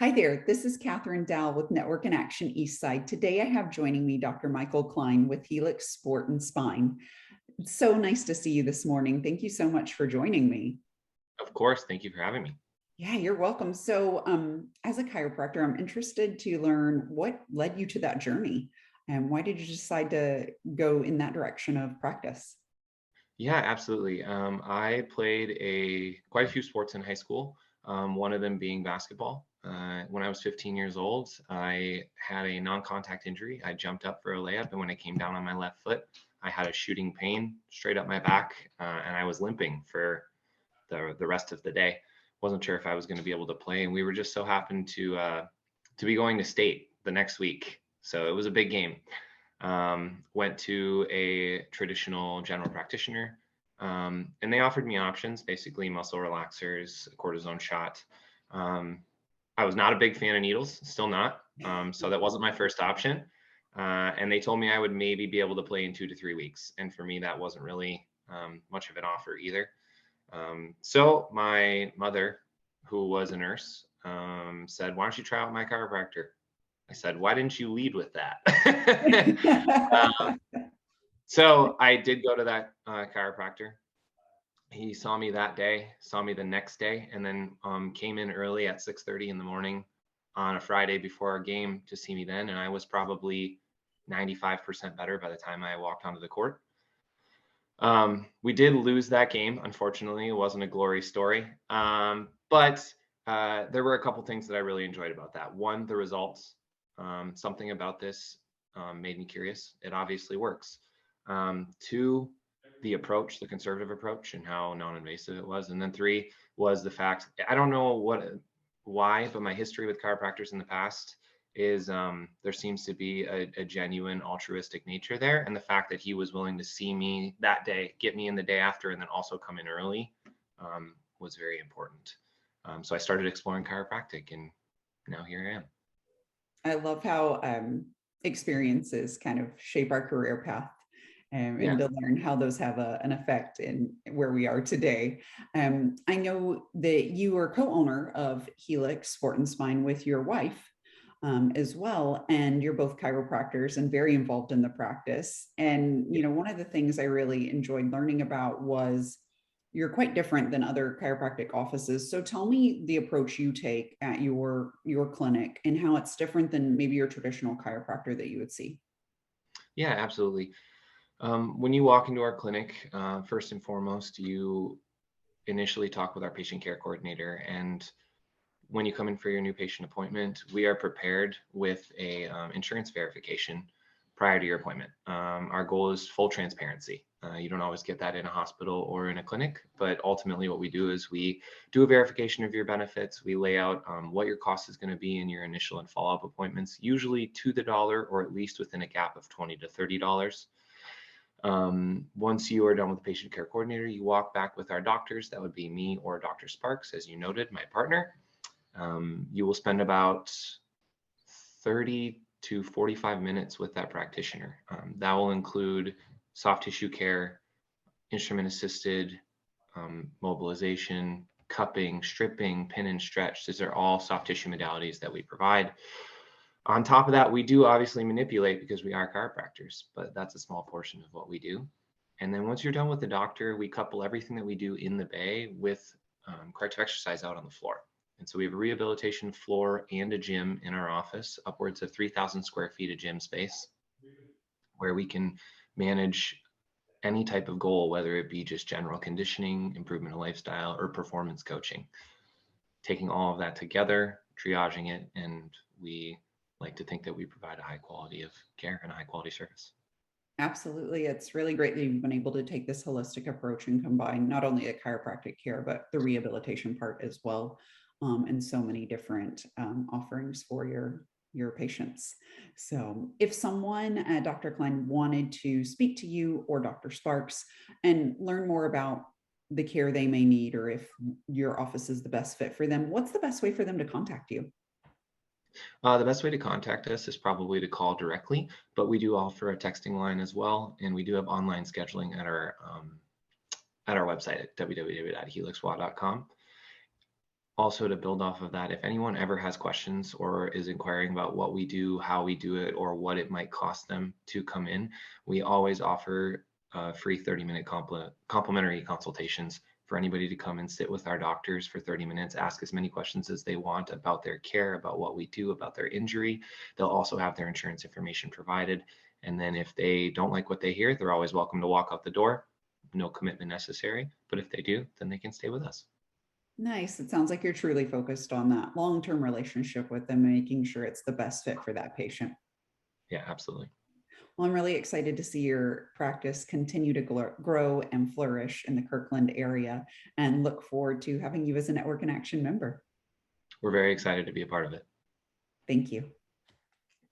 Hi there, this is Cathryn Dall with Network in Action Eastside. Today I have joining me Dr. Michael Klein with Helix Sport and Spine. It's so nice to see you this morning. Thank you so much for joining me. Of course. Thank you for having me. Yeah, you're welcome. So, as a chiropractor, I'm interested to learn what led you to that journey and why did you decide to go in that direction of practice? Yeah, absolutely. I played quite a few sports in high school, one of them being basketball. When I was 15 years old, I had a non-contact injury. I jumped up for a layup, and when I came down on my left foot, I had a shooting pain straight up my back, and I was limping for the rest of the day. Wasn't sure if I was going to be able to play, and we were just so happened to be going to state the next week, so it was a big game. Went to a traditional general practitioner, and they offered me options, basically muscle relaxers, a cortisone shot. Um, I was not a big fan of needles, still not. So that wasn't my first option. And they told me I would maybe be able to play in 2 to 3 weeks. And for me, that wasn't really much of an offer either. So my mother, who was a nurse, said, "Why don't you try out my chiropractor?" I said, "Why didn't you lead with that?" So I did go to that chiropractor. He saw me that day, saw me the next day, and then came in early at 6:30 in the morning on a Friday before our game to see me then. And I was probably 95% better by the time I walked onto the court. We did lose that game. Unfortunately, it wasn't a glory story. But there were a couple things that I really enjoyed about that. One, the results. Something about this made me curious. It obviously works. Two, the approach, the conservative approach, and how non-invasive it was. And then three was the fact, I don't know why, but my history with chiropractors in the past is there seems to be a genuine altruistic nature there. And the fact that he was willing to see me that day, get me in the day after, and then also come in early was very important. So I started exploring chiropractic, and now here I am. I love how experiences kind of shape our career path, Yeah. and to learn how those have an effect in where we are today. I know that you are co-owner of Helix Sport and Spine with your wife as well, and you're both chiropractors and very involved in the practice. And one of the things I really enjoyed learning about was you're quite different than other chiropractic offices. So tell me the approach you take at your clinic and how it's different than maybe your traditional chiropractor that you would see. Yeah, absolutely. When you walk into our clinic, first and foremost, you initially talk with our patient care coordinator. And when you come in for your new patient appointment, we are prepared with a insurance verification prior to your appointment. Our goal is full transparency. You don't always get that in a hospital or in a clinic, but ultimately what we do is we do a verification of your benefits. We lay out what your cost is going to be in your initial and follow-up appointments, usually to the dollar or at least within a gap of $20 to $30. Once you are done with the patient care coordinator, you walk back with our doctors. That would be me or Dr. Sparks, as you noted, my partner. You will spend about 30 to 45 minutes with that practitioner. That will include soft tissue care, instrument assisted mobilization, cupping, stripping, pin and stretch. These are all soft tissue modalities that we provide. On top of that, we do obviously manipulate because we are chiropractors, but that's a small portion of what we do. And then once you're done with the doctor, we couple everything that we do in the bay with corrective exercise out on the floor. And so we have a rehabilitation floor and a gym in our office, upwards of 3,000 square feet of gym space, where we can manage any type of goal, whether it be just general conditioning, improvement of lifestyle, or performance coaching. Taking all of that together, triaging it, and we like to think that we provide a high quality of care and a high quality service. Absolutely. It's really great that you've been able to take this holistic approach and combine not only the chiropractic care, but the rehabilitation part as well, and so many different offerings for your patients. So if someone, Dr. Klein, wanted to speak to you or Dr. Sparks and learn more about the care they may need, or if your office is the best fit for them, what's the best way for them to contact you? The best way to contact us is probably to call directly, but we do offer a texting line as well, and we do have online scheduling at our website at www.helixwa.com. Also, to build off of that, if anyone ever has questions or is inquiring about what we do, how we do it, or what it might cost them to come in, we always offer free 30-minute complimentary consultations for anybody to come and sit with our doctors for 30 minutes, ask as many questions as they want about their care, about what we do, about their injury. They'll also have their insurance information provided. And then if they don't like what they hear, they're always welcome to walk out the door. No commitment necessary. But if they do, then they can stay with us. Nice. It sounds like you're truly focused on that long-term relationship with them, making sure it's the best fit for that patient. Yeah, absolutely. Well, I'm really excited to see your practice continue to grow and flourish in the Kirkland area and look forward to having you as a Network in Action member. We're very excited to be a part of it. Thank you.